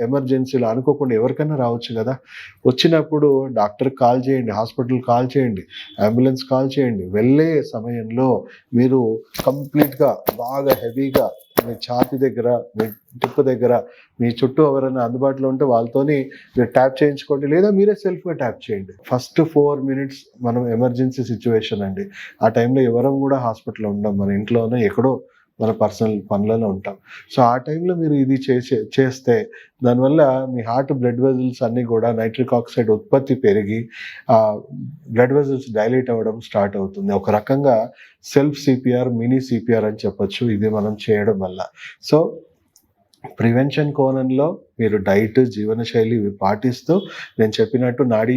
ఎమర్జెన్సీలో అనుకోకుండా ఎవరికైనా రావచ్చు గదా! వచ్చినప్పుడు డాక్టర్‌కి కాల్ చేయండి, హాస్పిటల్‌కి కాల్ చేయండి, అంబులెన్స్ కాల్ చేయండి. వెళ్ళే సమయంలో మీరు కంప్లీట్‌గా బాగా హెవీగా మీ ఛాతీ దగ్గర, మీ టిప్ దగ్గర, మీ చుట్టూ ఎవరైనా అందుబాటులో ఉంటే వాళ్ళతోని మీరు ట్యాప్ చేయించుకోండి. లేదా మీరే సెల్ఫ్‌గా ట్యాప్ చేయండి. ఫస్ట్ 4 మినిట్స్ మనం ఎమర్జెన్సీ సిట్యుయేషన్ అండి. ఆ టైంలో ఎవరం గూడా హాస్పిటల్‌లో ఉండం. మన ఇంట్లోనో ఎక్కడో మన పర్సనల్ పనులలో ఉంటాం. సో, ఆ టైంలో మీరు ఇది చేస్తే దానివల్ల మీ హార్ట్ బ్లడ్ వెసల్స్ అన్నీ గూడా నైట్రిక్ ఆక్సైడ్ ఉత్పత్తి పెరిగి బ్లడ్ వెసల్స్ డైలేట్ అవ్వడం స్టార్ట్ అవుతుంది. ఒక రకంగా సెల్ఫ్ సీపీఆర్, మినీ సీపీఆర్ అని చెప్పొచ్చు ఇది మనం చేయడం వల్ల. సో, ప్రివెన్షన్ కోణంలో మీరు డైట్, జీవనశైలి ఇవి పాటిస్తూ నేను చెప్పినట్టు నాడీ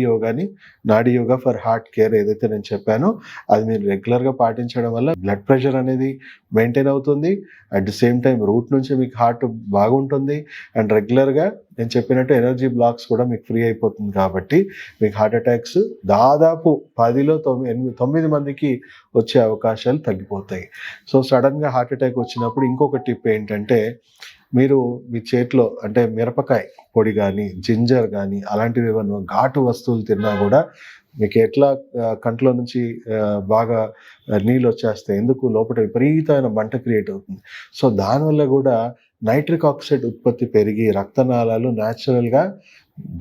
యోగా ఫర్ హార్ట్ కేర్ ఏదైతే నేను చెప్పానో అది మీరు రెగ్యులర్‌గా పాటించడం వల్ల బ్లడ్ ప్రెషర్ అనేది మెయింటైన్ అవుతుంది. At the same time root నుంచి మీకు హార్ట్ బాగుంటుంది. అండ్ రెగ్యులర్‌గా నేను చెప్పినట్టు ఎనర్జీ బ్లాక్స్ కూడా మీకు ఫ్రీ అయిపోతుంది కాబట్టి మీకు హార్ట్ అటాక్స్ దాదాపు 10లో 9 మందికి వచ్చే అవకాశాలు తగ్గిపోతాయి. సో, సడెన్‌గా హార్ట్ అటాక్ వచ్చినప్పుడు ఇంకొక టిప్ ఏంటంటే మీరు మీ చేతిలో అంటే మిరపకాయ పొడి గానీ, జింజర్ గానీ అలాంటివి ఏమన్నా ఘాటు వస్తువులు తిన్నా గూడా మీకు ఎట్లా కంట్లో నుంచి బాగా నీళ్ళొచ్చేస్తాయి. ఎందుకు లోపట విపరీతమైన మంట క్రియేట్ అవుతుంది. సో, దానివల్ల గూడా నైట్రిక్ ఆక్సైడ్ ఉత్పత్తి పెరిగి రక్తనాళాలు న్యాచురల్‌గా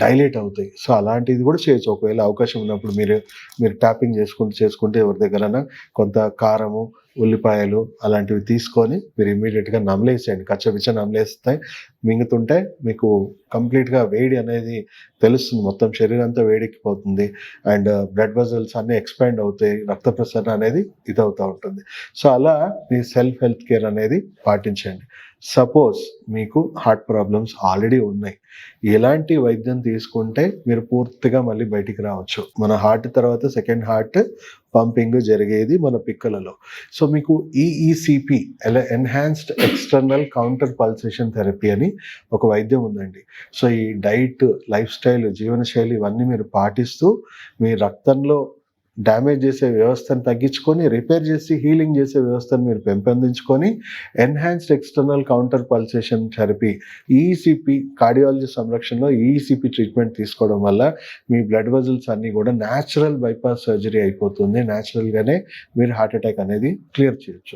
డైలేట్ అవుతాయి. సో, అలాంటిది గూడా చేయొచ్చు. ఒకవేళ అవకాశం ఉన్నప్పుడు మీరు ట్యాపింగ్ చేసుకుంటూ ఎవరి దగ్గరన్నా కొంత కారము, ఉల్లిపాయలు అలాంటివి తీసుకొని మీరు ఇమ్మీడియేట్‌గా నమిలేసేయండి. కచ్చపిచ్చ నమిలేస్తే మింగుతుంటే మీకు కంప్లీట్‌గా వేడి అనేది తెలుస్తుంది. మొత్తం శరీరం అంతా వేడెక్కిపోతుంది. అండ్ బ్లడ్ వెసల్స్ అన్నీ ఎక్స్‌పాండ్ అవుతాయి. రక్త ప్రసరణ అనేది ఇదవుతా ఉంటుంది. సో, అలా మీ సెల్ఫ్ హెల్త్ కేర్ అనేది పాటించండి. సపోజ్ మీకు హార్ట్ ప్రాబ్లమ్స్ ఆల్రెడీ ఉన్నాయి. ఎలాంటి వైద్యం తీసుకుంటే మీరు పూర్తిగా మళ్ళీ బయటికి రావచ్చు. మన హార్ట్ తర్వాత సెకండ్ హార్ట్ పంపింగ్ జరిగేది మన పిక్కలలో. సో, మీకు EECP enhanced external counter pulsation therapy అని ఒక వైద్యం ఉందండి. సో, ఈ డైట్, లైఫ్ స్టైల్, జీవనశైలి ఇవన్నీ మీరు పాటిస్తూ మీ రక్తంలో డ్యామేజ్ చేసే వ్యవస్థను తగ్గించుకొని, రిపేర్ చేసి హీలింగ్ చేసే వ్యవస్థను మీరు పెంపొందించుకొని, enhanced external counter pulsation therapy EECP cardiology సంరక్షణలో ఈఈసీపీ ట్రీట్మెంట్ తీసుకోవడం వల్ల మీ బ్లడ్ వెసల్స్ అన్నీ కూడా న్యాచురల్ బైపాస్ సర్జరీ అయిపోతుంది. న్యాచురల్‌గానే మీరు హార్ట్ అటాక్ అనేది క్లియర్ చేయొచ్చు.